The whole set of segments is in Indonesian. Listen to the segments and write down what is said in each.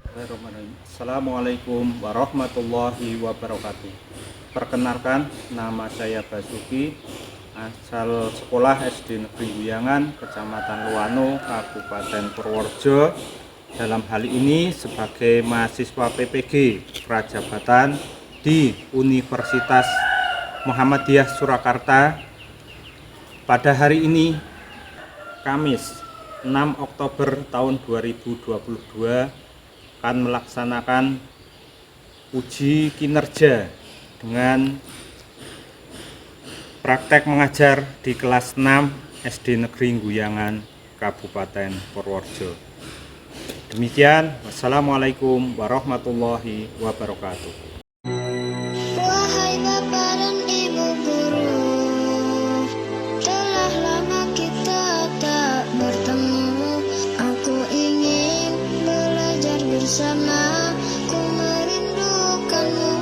Bismillahirrahmanirrahim. Assalamualaikum warahmatullahi wabarakatuh. Perkenalkan, nama saya Basuki, asal sekolah SD Negeri Guyangan, Kecamatan Luwano, Kabupaten Purworejo. Dalam hal ini sebagai mahasiswa PPG Prajabatan di Universitas Muhammadiyah Surakarta. Pada hari ini, Kamis 6 Oktober tahun 2022, akan melaksanakan uji kinerja dengan praktek mengajar di kelas 6 SD Negeri Guyangan, Kabupaten Purworejo. Demikian, wassalamualaikum warahmatullahi wabarakatuh. Wahai Bapak dan Ibu guru, telah lama kita tak bertemu. Aku ingin belajar bersama, ku merindukanmu.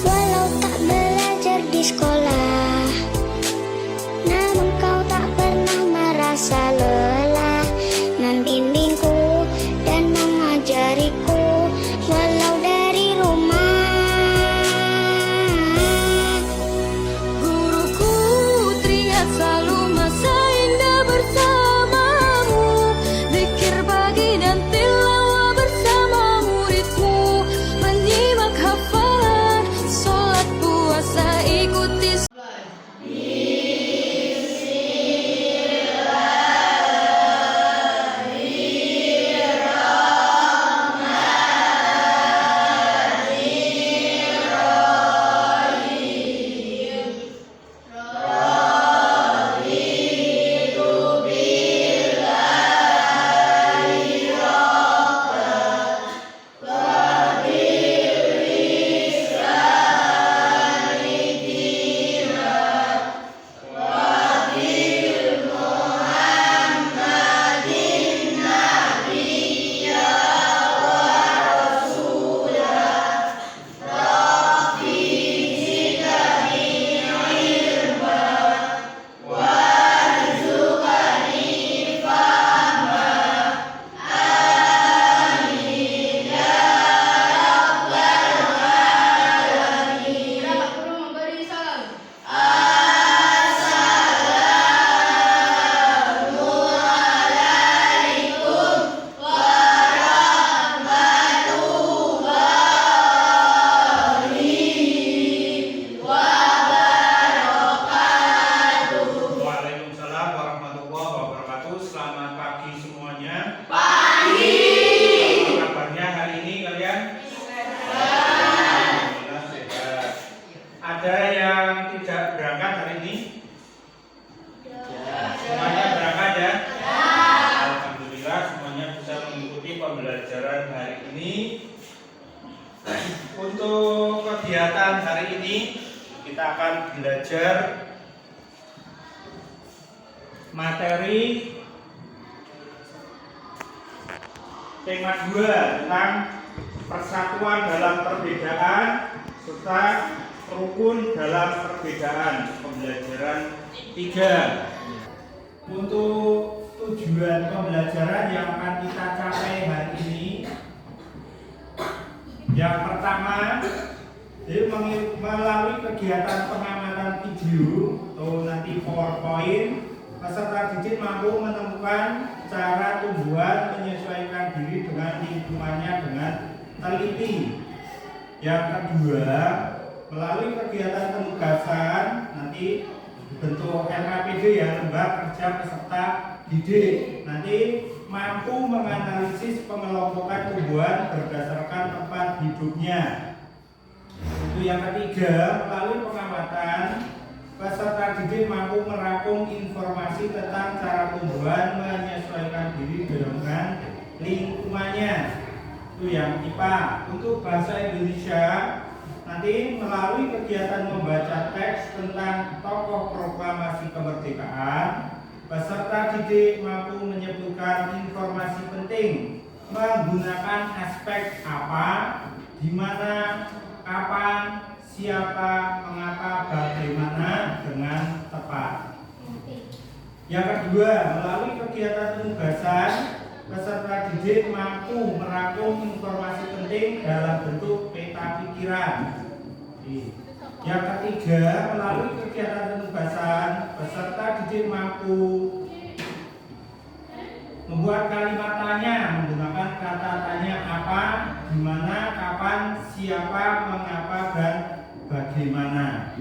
Walau tak belajar di sekolah, namun kau tak pernah merasa lelah membimbingku dan mengajariku walau dari rumah. Guruku teriak selalu masa indah bersamamu, zikir pagi dan tilawah bersama muridmu, menyimak hafalan, sholat puasa ikuti. Waalaikumsalam warahmatullahi wabarakatuh. Selamat pagi semuanya. Apa kabarnya hari ini kalian? Alhamdulillah sehat. Ada yang tidak berangkat hari ini? Semuanya berangkat ya? Alhamdulillah semuanya bisa mengikuti pembelajaran hari ini. Untuk kegiatan hari ini kita akan belajar materi tema 2 tentang persatuan dalam perbedaan serta rukun dalam perbedaan, pembelajaran 3. Untuk tujuan pembelajaran yang akan kita capai hari ini, yang pertama, melalui kegiatan pengamatan video atau nanti PowerPoint, peserta didik mampu menemukan cara tumbuhan menyesuaikan diri dengan lingkungannya dengan teliti. Yang kedua, melalui kegiatan penugasan nanti bentuk LKPD ya, lembar kerja peserta didik, nanti mampu menganalisis pengelompokan tumbuhan berdasarkan tempat hidupnya. Itu yang ketiga, melalui pengamatan peserta didik mampu merangkum informasi tentang cara tumbuhan menyesuaikan diri dengan lingkungannya. Itu yang IPA. Untuk bahasa Indonesia, nanti melalui kegiatan membaca teks tentang tokoh proklamasi kemerdekaan, peserta didik mampu menyebutkan informasi penting menggunakan aspek apa, di mana, kapan, siapa, mengapa, bagaimana dengan tepat. Yang kedua, melalui kegiatan penugasan, peserta didik mampu merangkum informasi penting dalam bentuk peta pikiran. Yang ketiga, melalui kegiatan penugasan, peserta didik mampu membuat kalimat tanya menggunakan kata tanya apa, di mana, kapan, siapa, mengapa, dan bagaimana.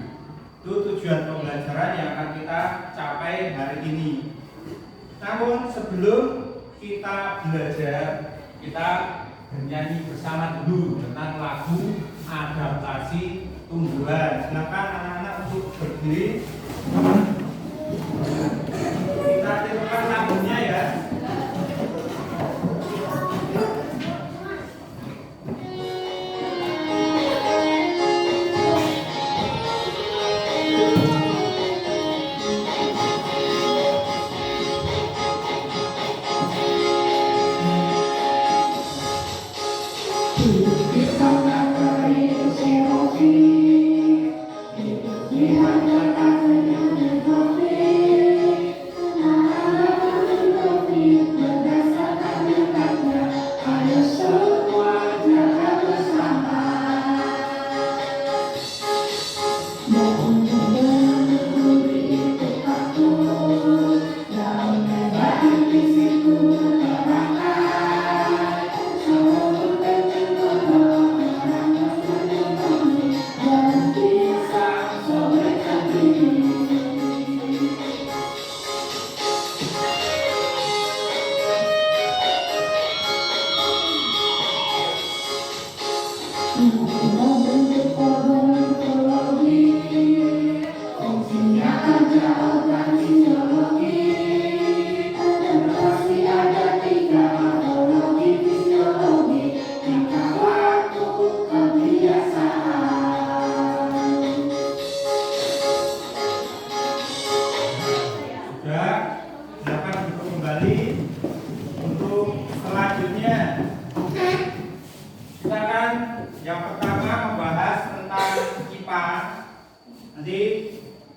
Itu tujuan pembelajaran yang akan kita capai hari ini. Namun sebelum kita belajar, kita bernyanyi bersama dulu tentang lagu adaptasi tumbuhan. Silakan anak-anak untuk berdiri. Kita tirukan lagunya ya.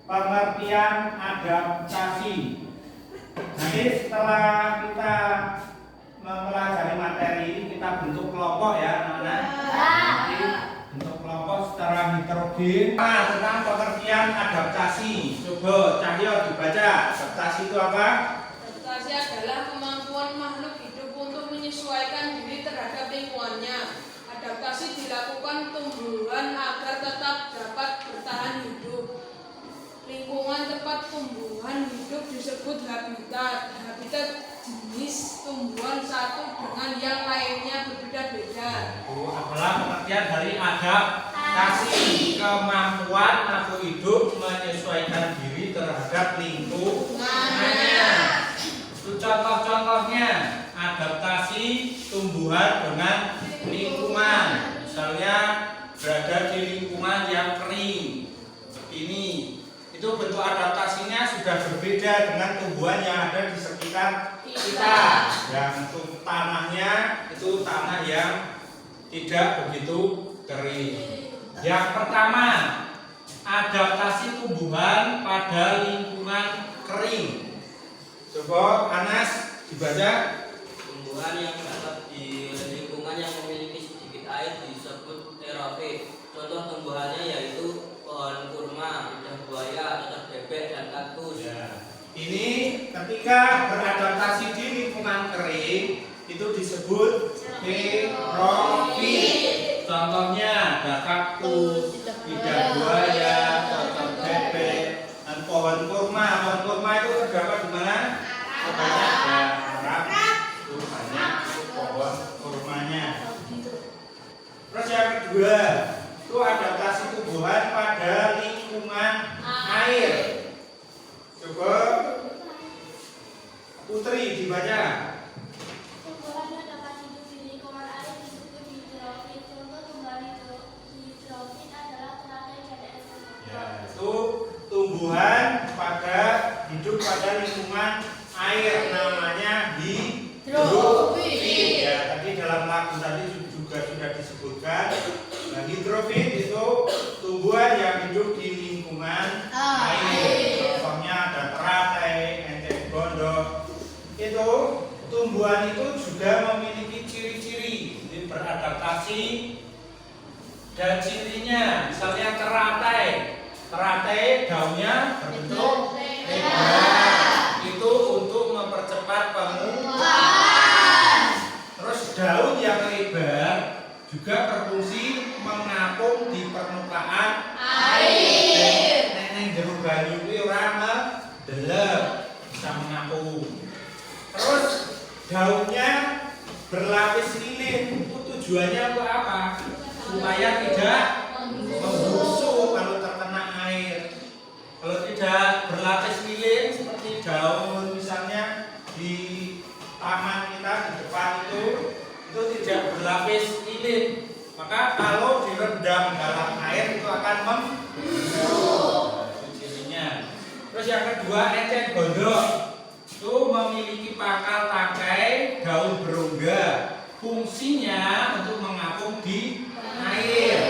Pengertian adaptasi. Nanti setelah kita mempelajari materi, kita bentuk kelompok ya anak-anak. Nanti bentuk kelompok secara heterogen. Tentang pengertian adaptasi. Coba Cahyo dibaca. Adaptasi itu apa? Adaptasi adalah kemampuan makhluk hidup untuk menyesuaikan diri terhadap lingkungannya. Adaptasi dilakukan tumbuhan agar tetap dapat bertahan hidup. Lingkungan tempat tumbuhan hidup disebut habitat. Habitat jenis tumbuhan satu dengan yang lainnya berbeda-beda. Itu adalah pengertian dari adaptasi, kemampuan makhluk hidup menyesuaikan diri terhadap lingkungannya. Itu contoh-contohnya adaptasi tumbuhan dengan lingkungan. Misalnya berada di lingkungan yang kering seperti ini. Itu bentuk adaptasinya sudah berbeda dengan tumbuhan yang ada di sekitar kita. Yang untuk tanahnya itu tanah yang tidak begitu kering. Yang pertama, adaptasi tumbuhan pada lingkungan kering. Coba Anas dibaca. Tumbuhan yang dapat di lingkungan yang memiliki sedikit air disebut terofit. Contoh tumbuhannya yaitu pohon kurma, lidah buaya, cacah bebek, dan kaktus. Ya. Ini ketika beradaptasi di lingkungan kering itu disebut terofit. Contohnya ada kaktus, lidah buaya, cacah bebek, dan pohon kurma. Pohon kurma itu terdapat di mana? Banyak ya, Arab. Itu banyak pohon kurmanya. Terus yang kedua, itu adaptasi tumbuhan pada lingkungan air. Coba Putri dibaca. Tumbuhan yang dapat hidup di lingkungan air disebut hidrofit. Contoh tumbuhan hidrofit adalah teratai dan ekosistem. Ya, itu tumbuhan pada hidup pada lingkungan air, namanya hidrofit. Ya, tadi dalam lagu tadi juga sudah disebutkan. Nah, hidrofit itu tumbuhan yang hidup di lingkungan air. Contohnya ada teratai, enceng gondok. Itu partai daunnya berbentuk lebar. Itu untuk mempercepat penguapan. Terus daun yang lebar juga berfungsi mengapung di permukaan air. Neng jero banyu kuwi ora ngedelep, bisa mengapung. Terus daunnya berlapis lilin. Itu tujuannya untuk apa? Supaya tidak membusuk kalau terkena air. Kalau tidak berlapis lilin seperti daun misalnya di taman kita di depan itu tidak berlapis lilin, maka kalau direndam dalam air itu akan membusuk. Terus yang kedua, enceng gondok itu memiliki pangkal tangkai daun berongga. Fungsinya untuk mengapung di air.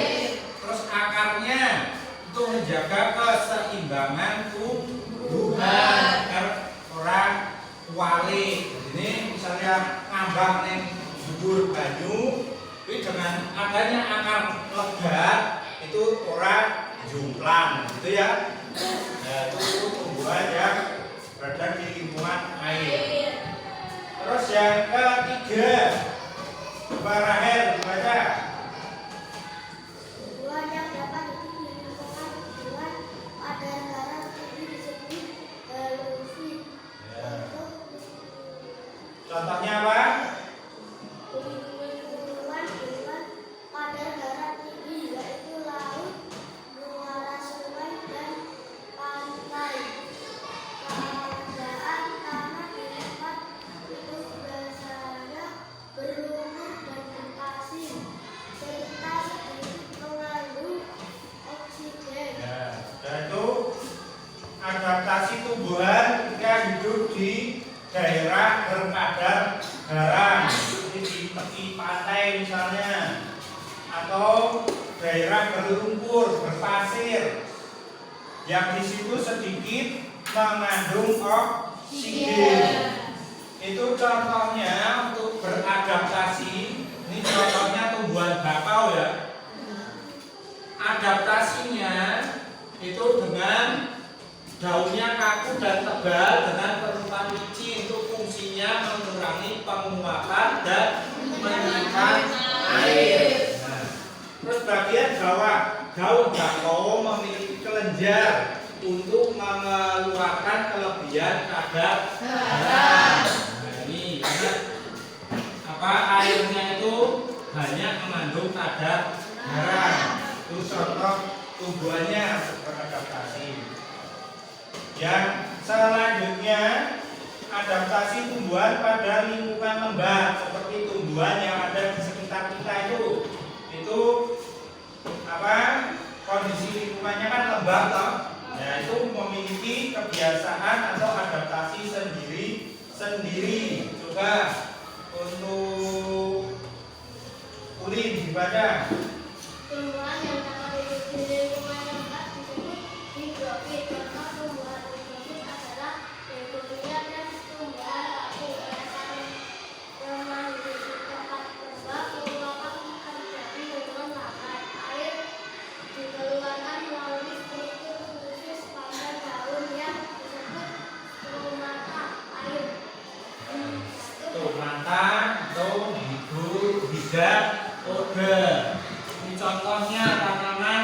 Terus akarnya untuk menjaga keseimbangan tumbuhan agar orang kuali. Ini misalnya ngambang ning dhuwur banyu, ini dengan adanya akar lebat itu orang jumplang, gitu ya. Nah, itu tumbuhan yang berada di lingkungan air. Terus yang ketiga, Mbak Rahel baca. Tumbuhan yang dapat hidup di lingkungan tumbuhan pada darat tinggi disebut halofit. Contohnya apa? Tumbuhan pada darat tinggi yaitu laut, muara sungai dan pantai. Keadaan tanah di tempat itu biasanya berlumpur dan berpasir serta sedikit mengandung oksigen. Ya, dan itu adaptasi tumbuhan ketika hidup di daerah berkadar garam, seperti di tepi pantai misalnya, atau daerah berlumpur, berpasir, yang di situ sedikit mengandung oksigen. Itu contohnya untuk beradaptasi. Ini contohnya tumbuhan bakau ya. Adaptasinya itu dengan daunnya kaku dan tebal dengan permukaan licin. Itu fungsinya mengurangi penguapan dan menyimpan air. Nah, terus bagian bawah, daun bakau memiliki kelenjar untuk mengeluarkan kelebihan kadar garam. Nah, ini lihat apa airnya itu banyak mengandung kadar garam. Itu contoh tumbuhannya beradaptasi. Yang selanjutnya, adaptasi tumbuhan pada lingkungan lembab seperti tumbuhan yang ada di sekitar kita itu apa? Kondisi lingkungannya kan lembab toh. Nah, itu memiliki kebiasaan atau adaptasi sendiri. Coba untuk Ulin dibaca. Tumbuhan yang dapat hidup di lingkungan lembab disebut hidrofit. Contoh tumbuhan hidrofit adalah begonia dan tumbuhan labu. Lemah hidup di tempat lembab, penguapan terjadi dengan lambat. Air dikeluarkan melalui struktur khusus pada daun yang disebut stomata air. Stomata atau hidatoda. Ini contohnya tanaman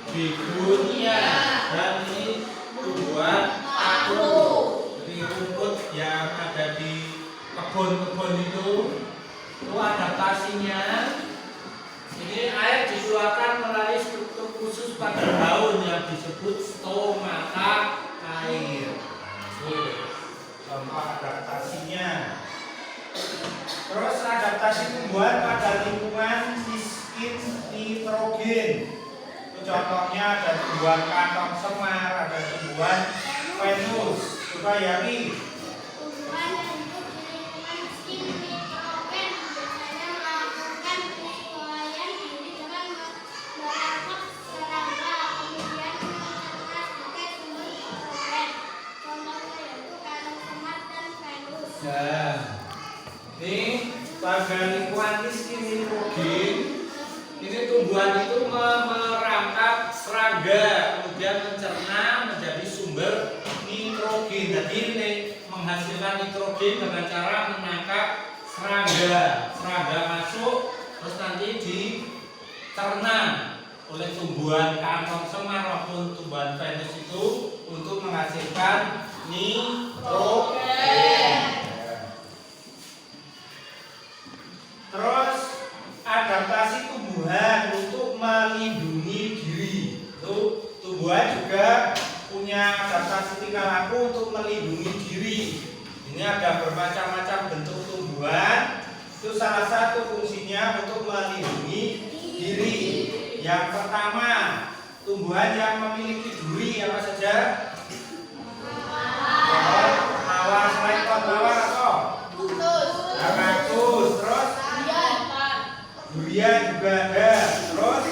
begonia dan ini tumbuhan aku. Jadi rumput yang ada di kebun-kebun itu adaptasinya. Ini air dikeluarkan melalui struktur khusus pada daun yang disebut stomata air. Contoh adaptasinya. Terus adaptasi tumbuhan pada lingkungan miskin nitrogen. Itu contohnya ada tumbuhan kantong semar, ada tumbuhan Venus. Coba Yami. Tumbuhan yang hidup di lingkungan miskin nitrogen biasanya melakukan penyesuaian diri dengan menangkap serangga, kemudian mencerna sebagai sumber nitrogen. Contohnya yaitu kantong semar dan Venus. Nah, ini pada lingkungan miskin nitrogen, ini tumbuhan itu merangkap serangga, kemudian mencerna menjadi sumber nitrogen. Jadi menghasilkan nitrogen dengan cara menangkap serangga. Serangga masuk terus nanti dicerna oleh tumbuhan kantong semar maupun tumbuhan Venus itu untuk menghasilkan nitrogen. Terus adaptasi tumbuhan untuk melindungi diri. Itu tumbuhan juga punya adaptasi tingkah laku untuk melindungi diri. Ini ada bermacam-macam bentuk tumbuhan. Itu salah satu fungsinya untuk melindungi diri. Yang pertama, tumbuhan yang memiliki duri apa saja? Mawar, selain pohon mawar atau? Kaktus. Terus? Durian juga ada. Terus?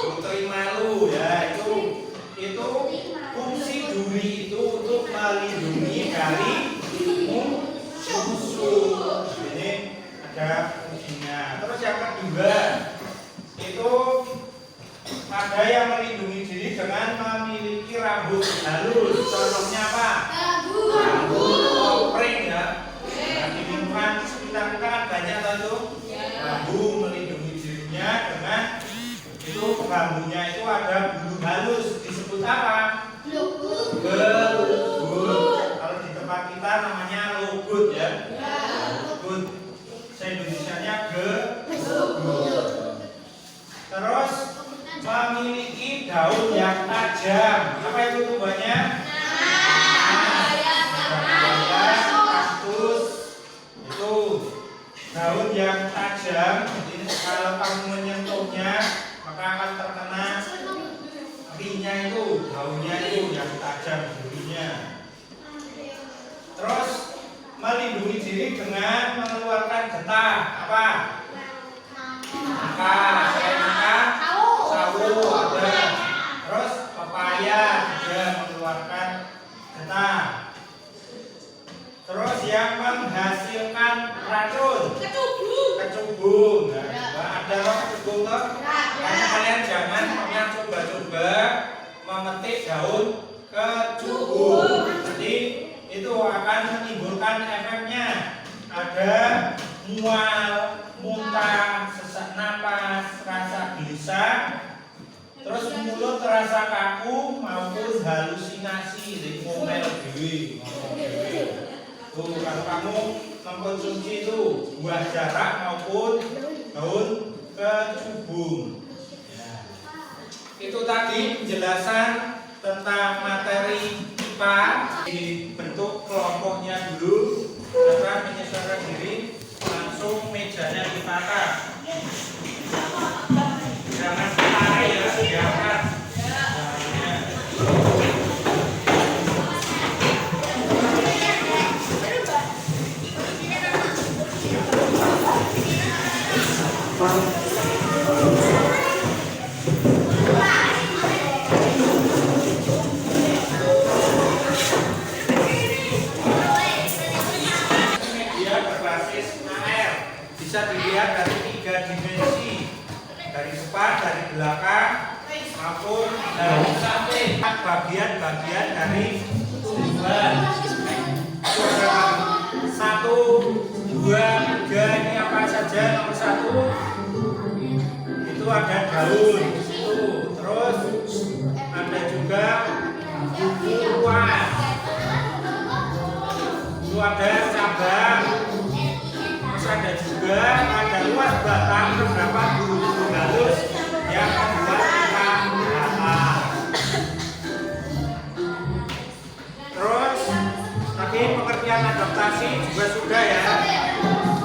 Putri malu ya, itu fungsi duri itu untuk melindungi dari musuh. Ini ada fungsinya. Terus yang kedua, itu ada yang melindungi diri dengan memiliki rambut halus. Contohnya apa? Rambut kopring ya. Nah, di lingkungan sekitar kita kan banyak tuh. Bambu melindungi dirinya dengan itu bambunya itu ada bulu halus, disebut apa? Gelugut. Kalau di tempat kita namanya lugut ya. Lugut. Se-Indonesianya gelugut. Terus memiliki daun yang tajam. Apa itu tumbuhannya? Kaktus. Itu daun yang tajam. Jadi kalau kamu menyentuhnya maka akan terkena apinya itu, daunnya itu yang tajam durinya. Terus melindungi diri dengan mengeluarkan getah. Apa? Nangka, selain nangka, sawo ada. Terus pepaya juga mengeluarkan getah. Terus yang menghasilkan racun, kecubung. Nah, ada roh kecubung toh? Karena kalian jangan pernah coba-coba memetik daun kecubung. Jadi itu akan menimbulkan efeknya. Ada mual, muntah, sesak napas, rasa gelisah, terus mulut terasa kaku maupun halusinasi. Jadi ngomel dewi. Tuh, kalau kamu mengkonsumsi itu buah jarak maupun daun kecubung. Ya. Itu tadi penjelasan tentang materi IPA. Dibentuk kelompoknya dulu, akan menyesuaikan diri, langsung mejanya ditata. Jangan tarik ya, diangkat. Media berbasis AR bisa dilihat dari 3 dimensi, dari depan, dari belakang, maupun dari samping. Bagian-bagian dari tumbuhan. 1, 2, 3 ini apa saja? Nomor 1 itu ada daun di situ. Terus ada juga buah. Itu ada cabang. Terus ada juga ada luas batang, terdapat bulu-bulu halus yang membuat kita merata. Terus tadi pengertian adaptasi juga sudah ya,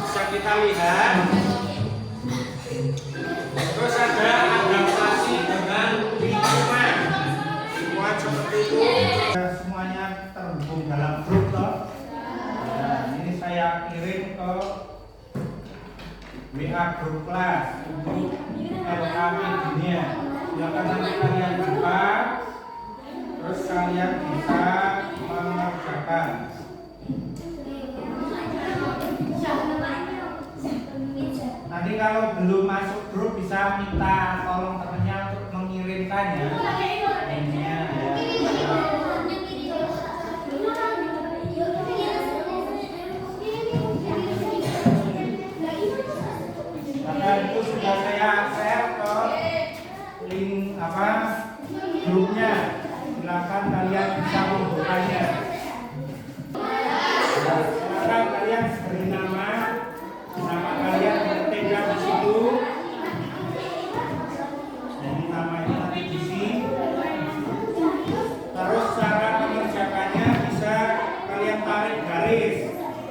bisa kita lihat. Terus ada adaptasi dengan lingkungan. Lingkungan seperti itu. Semuanya terhubung dalam grup toh. Nah, ini saya kirim ke WA grup kelas untuk LKP dunia. Silakan nanti kalian buka, terus kalian bisa mengerjakan. Nanti kalau belum masuk grup bisa minta tolong temannya untuk mengirimkannya. kalian bisa membukanya. Sekarang kalian beri nama kalian ketikkan di situ. Jadi namanya nanti diisi. Terus cara mengerjakannya bisa kalian tarik garis.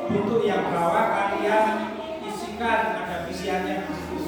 Untuk yang bawah kalian isikan, ada pilihannya di situ.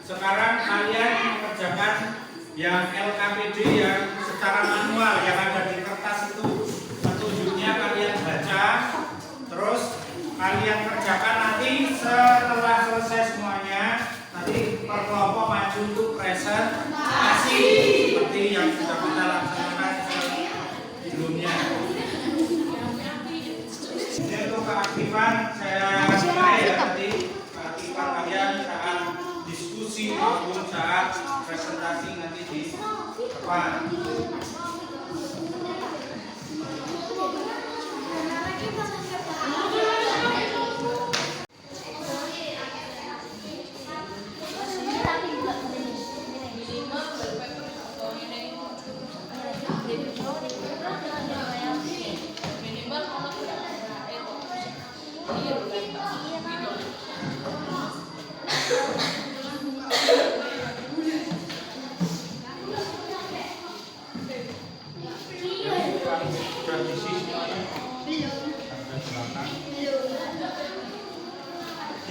Sekarang kalian mengerjakan yang LKPD yang secara manual yang ada di kertas itu. Petunjuknya kalian baca, terus kalian kerjakan. Nanti setelah selesai semuanya, nanti per kelompok maju untuk presentasi seperti yang sudah kita laksanakan sebelumnya. Ini untuk keaktifan saya mulai ya, nanti keaktifan kalian saat diskusi maupun saat presentasi nanti di depan.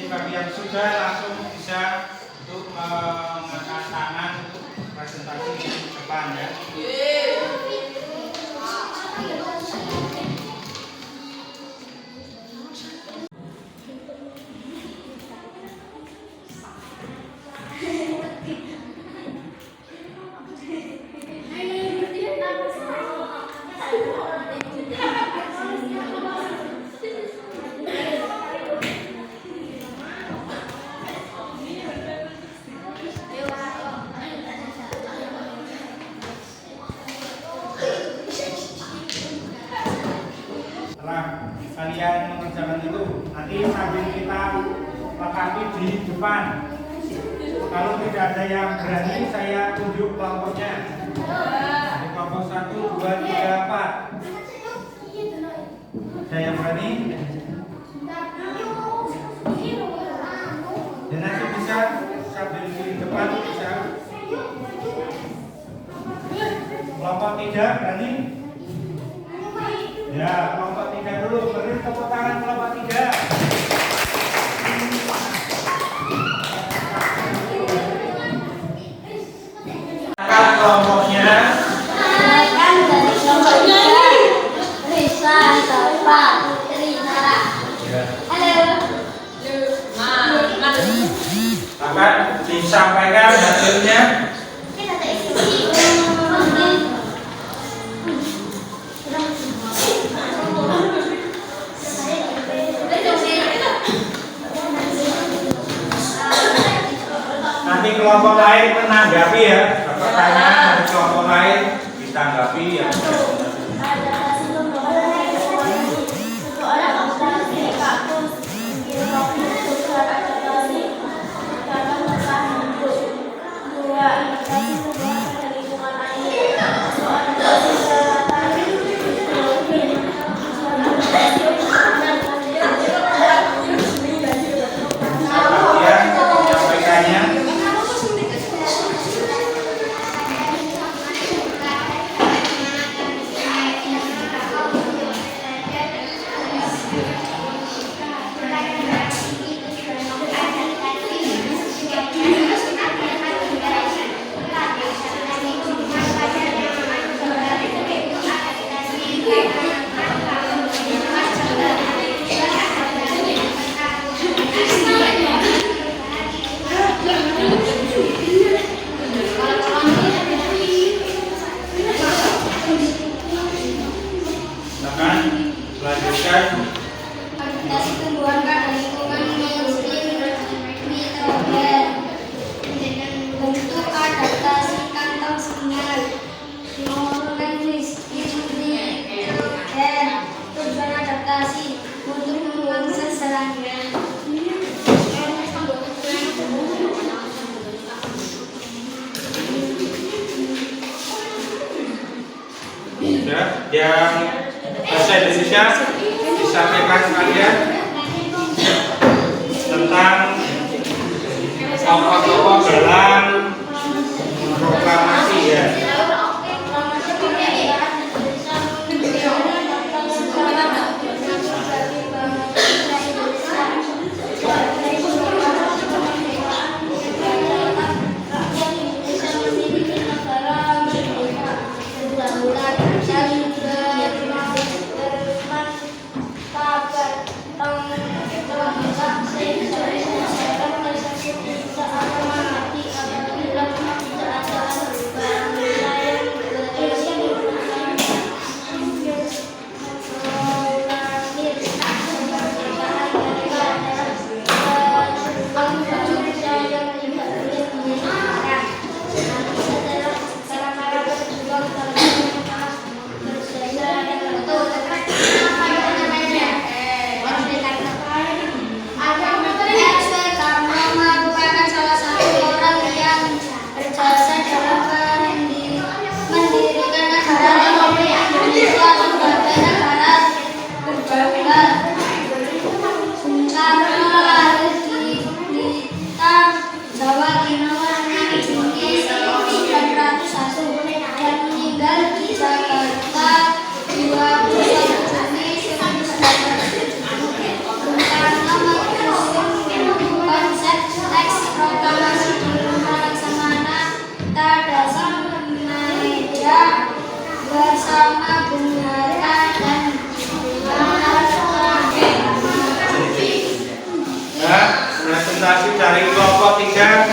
Bagi yang sudah langsung bisa untuk mengangkat tangan untuk presentasi di depan ya. Kalian mengerjakan itu nanti sambil kita lengkapi di depan. Kalau tidak ada yang berani, saya tunjuk kelompoknya. Di kelompok 1, 2, 3, 4. Ada yang berani? Dan nanti bisa sambil di depan bisa. Kelompok 3 berani? Ya, kelompok 3 dulu. Beri tepuk tangan kelompok 3. Kelompoknya. Kan dari kelompok 3. Risa, Safa, Rina. Halo. Akan disampaikan hasilnya. Nanti kelompok lain menanggapi ya, pertanyaan dari kelompok lain ditanggapi ya. Lanjutkan. Adaptasi tumbuhan pada lingkungan mainstream nitrogen. Bentuk adaptasi kantong sinyal mengurangi nitrogen. Tujuan adaptasi untuk memangsa serangga. Sudah, yang bahasa Indonesia disampaikan kalian tentang tokoh-tokoh dalam proklamasi ya. Presentasi dari kelompok 3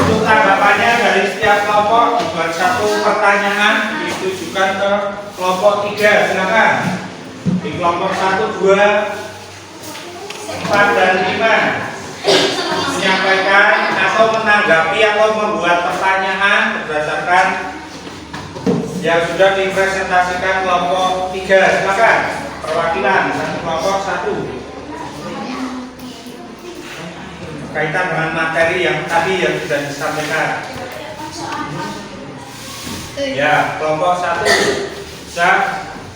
untuk tanggapannya dari setiap kelompok dibuat satu pertanyaan ditujukan ke kelompok 3. Silakan di kelompok 1, 2, 4 dan 5 menyampaikan atau menanggapi atau membuat pertanyaan berdasarkan yang sudah dipresentasikan kelompok 3. Silakan perwakilan satu kelompok 1 kaitan dengan materi yang tadi yang sudah disampaikan. Ya, kelompok 1 bisa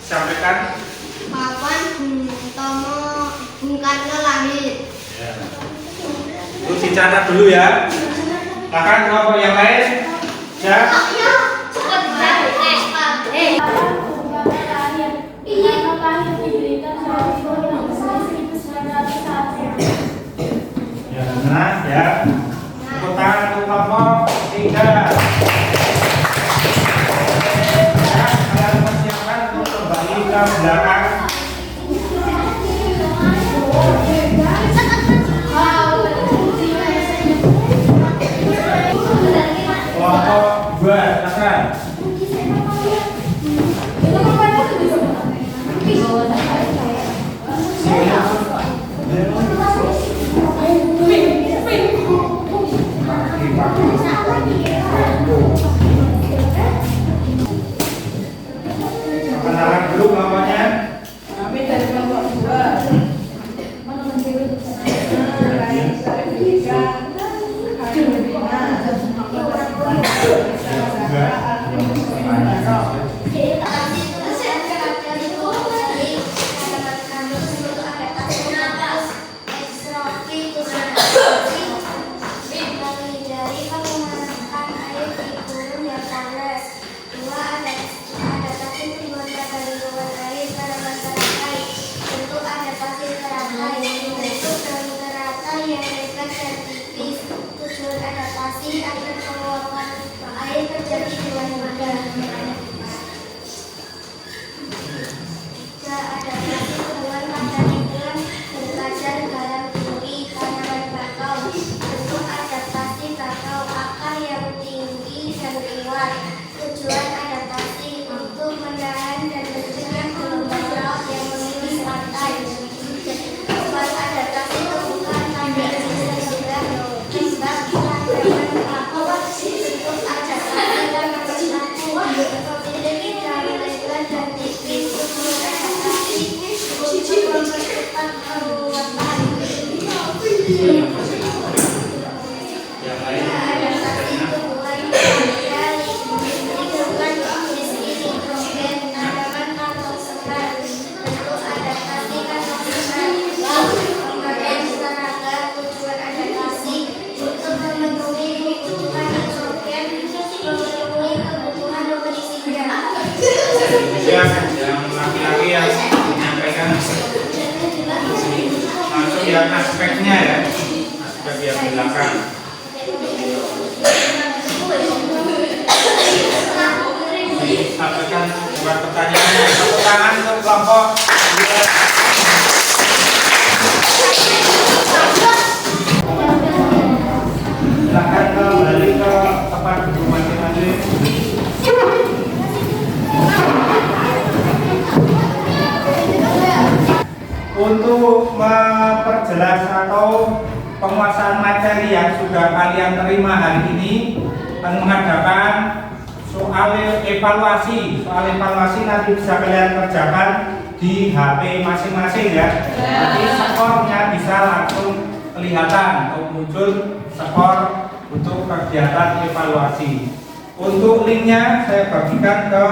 sampaikan. Papan Bung Karno lahir. Ya. Itu dicatat dulu ya. Bahkan kelompok yang lain ya. Ya, benar ya. Tepuk tangan untuk kelompok 3. Ya, kalian persiapkan untuk kembali ke belakang. Kelompok 2, silakan. Kenalan dulu kelompoknya. Kami dari kelompok 2. Adaptasi Yang lain ya, yang laki-laki yang menyampaikan langsung yang aspeknya ya, aspek yang di belakang. Sampaikan buat pertanyaannya, tepuk tangan untuk kelompok. Silakan kembali ke tempat duduk masing-masing. Untuk memperjelas atau penguasaan materi yang sudah kalian terima hari ini, akan mengadakan soal evaluasi. Soal evaluasi nanti bisa kalian kerjakan di HP masing-masing ya. Nanti skornya bisa langsung kelihatan atau muncul skor untuk kegiatan evaluasi. Untuk linknya saya bagikan ke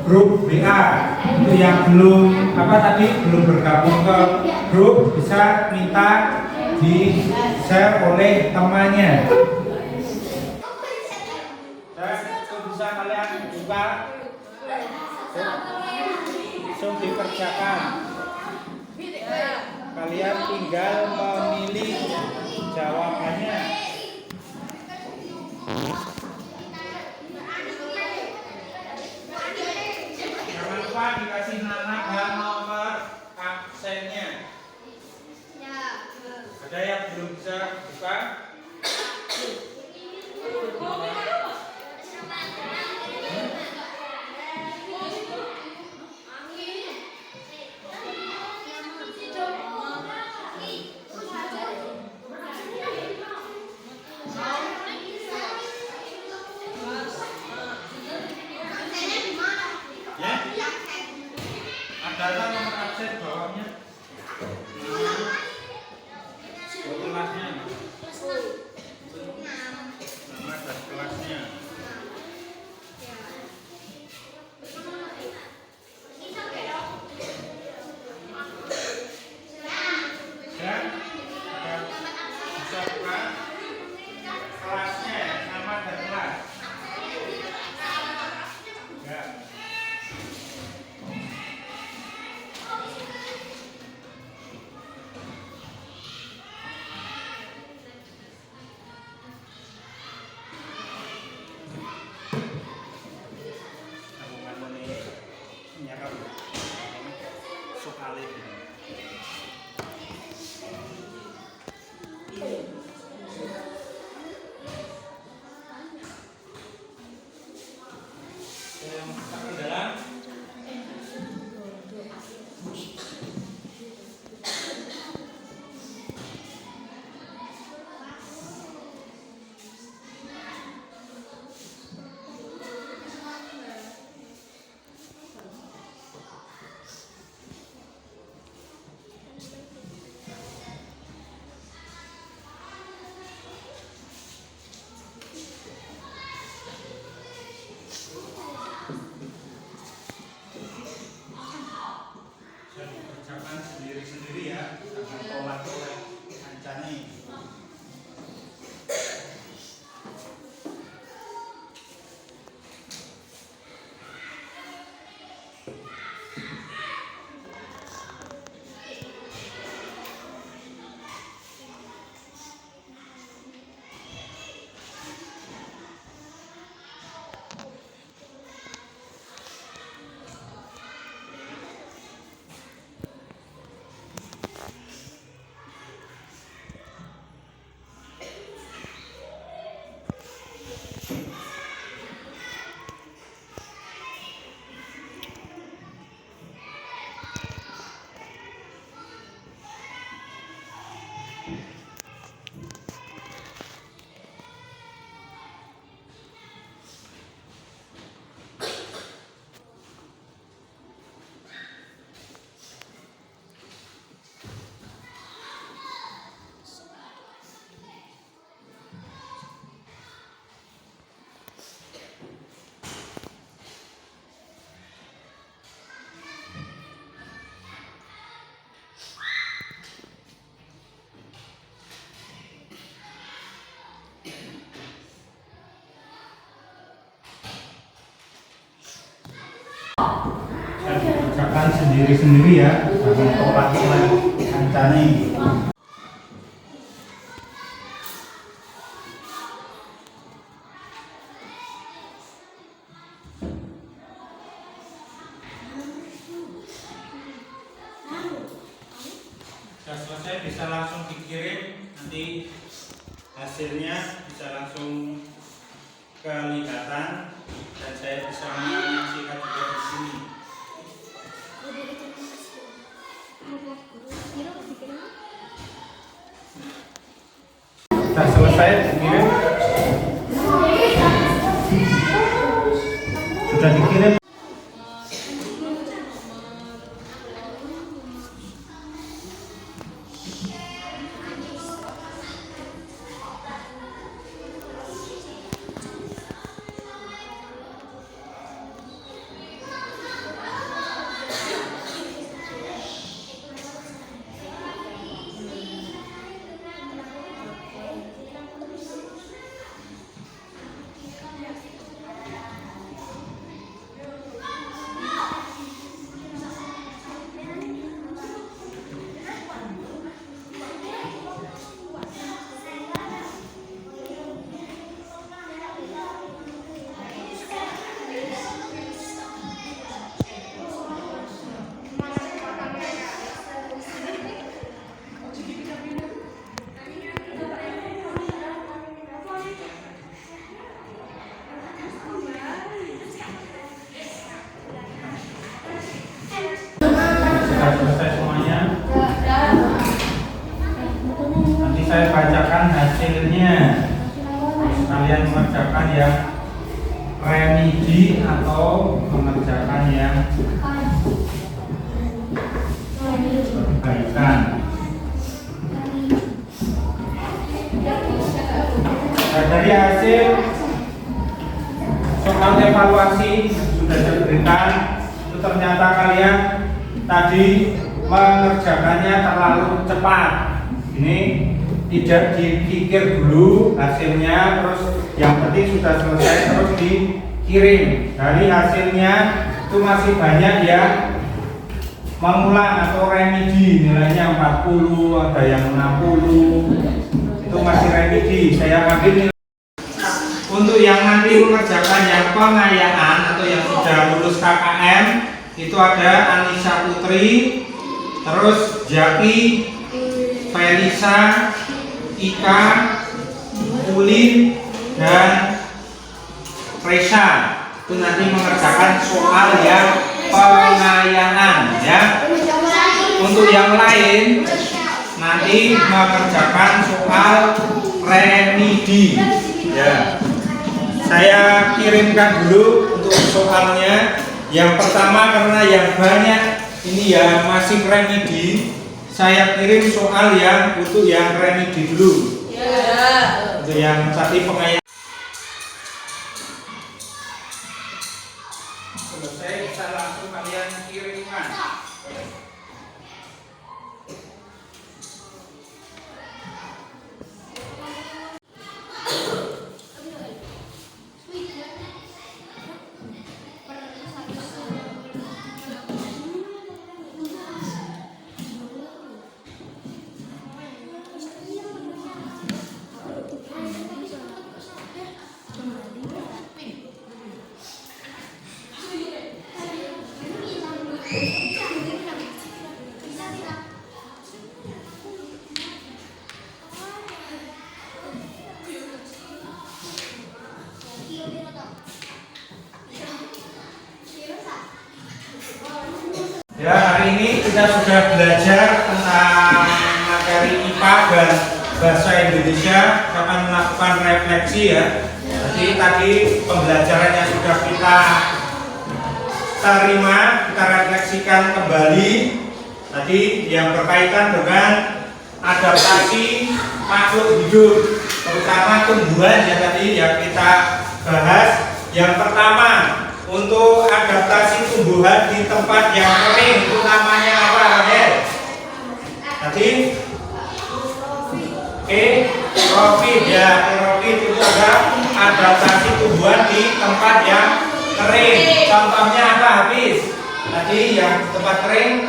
grup WA. Untuk yang belum belum bergabung ke grup bisa minta di share oleh temannya. Itu bisa kalian buka, langsung dikerjakan. Kalian tinggal memilih jawabannya. Jangan lupa dikasih nama dan nomor absennya. Ada yang belum bisa buka? Ada nomor absen bawahnya. Kelasnya. Nama dan kelasnya. Dan bisa buka kelasnya, nama dan kelas. Ya. Sendiri-sendiri ya, jangan tolak oleh kancane. mengerjakan sendiri-sendiri ya, jangan tempat-tempat kancane. Sudah selesai bisa langsung dikirim, nanti hasilnya bisa langsung kelihatan dan saya bisa menyaksikan juga di sini. Sudah selesai dikirim. Sudah dikirim. Sudah selesai semuanya. Nanti saya bacakan hasilnya. Kalian mengerjakan yang remedi atau mengerjakan yang perbaikan. Nah, dari hasil soal evaluasi sudah diberikan, itu ternyata kalian tadi mengerjakannya terlalu cepat. Ini tidak dipikir dulu hasilnya, terus yang penting sudah selesai terus dikirim. Dari hasilnya itu masih banyak yang mengulang atau remedi, nilainya 40, ada yang 60, itu masih remedi. Saya ambil nilai. Untuk yang nanti mengerjakan yang pengayaan atau yang sudah lulus KKM, itu ada Anissa Putri, terus Jaki, Felisa, Ika, Ulin, dan Reza. Itu nanti mengerjakan soal yang pengayaan ya. Untuk yang lain nanti mengerjakan soal remedi ya. Saya kirimkan dulu untuk soalnya. Yang pertama karena yang banyak ini ya masih remedi, saya kirim soal yang untuk yang remedi dulu. Ya. Untuk yang tadi pengayaan. Selesai bisa langsung kalian kirimkan. Ya, hari ini kita sudah belajar tentang materi IPA dan bahasa Indonesia. Kita akan melakukan refleksi ya. Jadi tadi pembelajarannya sudah kita terima, kita refleksikan kembali. Tadi yang berkaitan dengan adaptasi makhluk hidup, terutama tumbuhan yang tadi yang kita bahas. Yang pertama, untuk adaptasi tumbuhan di tempat yang kering itu namanya apa, Rahel? Tadi aerofit ya, aerofit itu ada adaptasi tumbuhan di tempat yang kering. Contohnya apa, Hafiz? Tadi tadi yang tempat kering.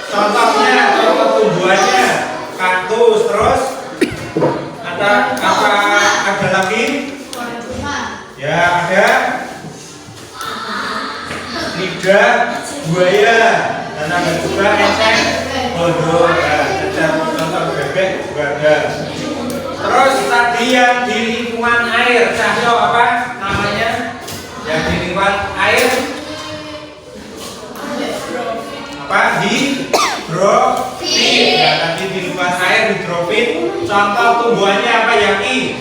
Contohnya, contoh tumbuhannya kaktus, terus ada apa? Ada lagi? Ya ada lidah buaya dan ada juga enceng bodong. Ada contoh bebek juga ada. Terus tadi yang di lingkungan air, Cahyo apa namanya? Yang di lingkungan air apa? Hidrofit. Ya, tadi di lingkungan air hidrofit. Contoh tumbuhannya apa ya Ki?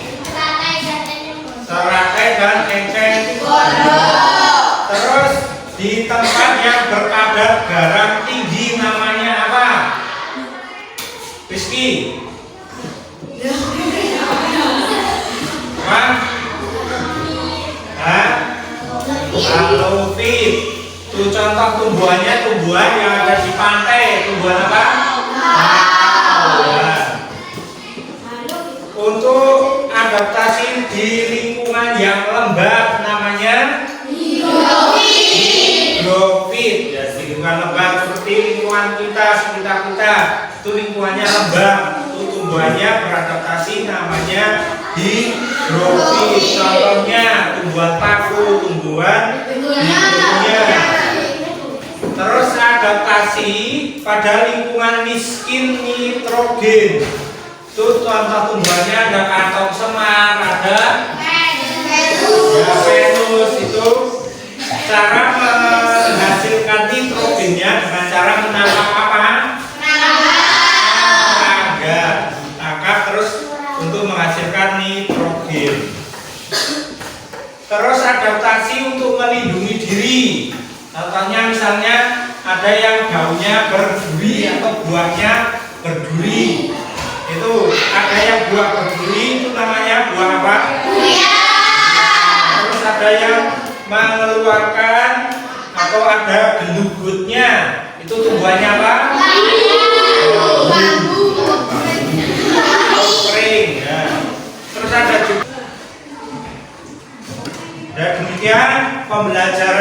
Teratai dan enceng bodong. Terus di tempat yang berkadar garam tinggi namanya apa? Rizky. Apa? Hah? Halofit. Itu contoh tumbuhannya, tumbuhan yang ada di pantai. Tumbuhan apa? Ya. Untuk adaptasi di lingkungan yang lembab namanya hidrofit. Ya, di lingkungan lembab seperti lingkungan kita, sekitar kita, itu lingkungannya lembab. Itu tumbuhannya beradaptasi namanya hidrofit. Contohnya tumbuhan paku, tumbuhan hidronya. Terus adaptasi pada lingkungan miskin nitrogen. Itu contoh tumbuhannya ada kantong semar, ada ya Venus. Itu cara menghasilkan nitrogennya dengan cara menangkap apa? Tangkap terus untuk menghasilkan nitrogen. Terus adaptasi untuk melindungi diri. Contohnya misalnya ada yang daunnya berduri atau buahnya berduri. Itu ada yang buah berduri, itu namanya buah apa? Terus ada yang mengeluarkan atau ada gelugutnya, itu tumbuhannya apa? Kering. Ya. Terus ada juga. Dan demikian pembelajaran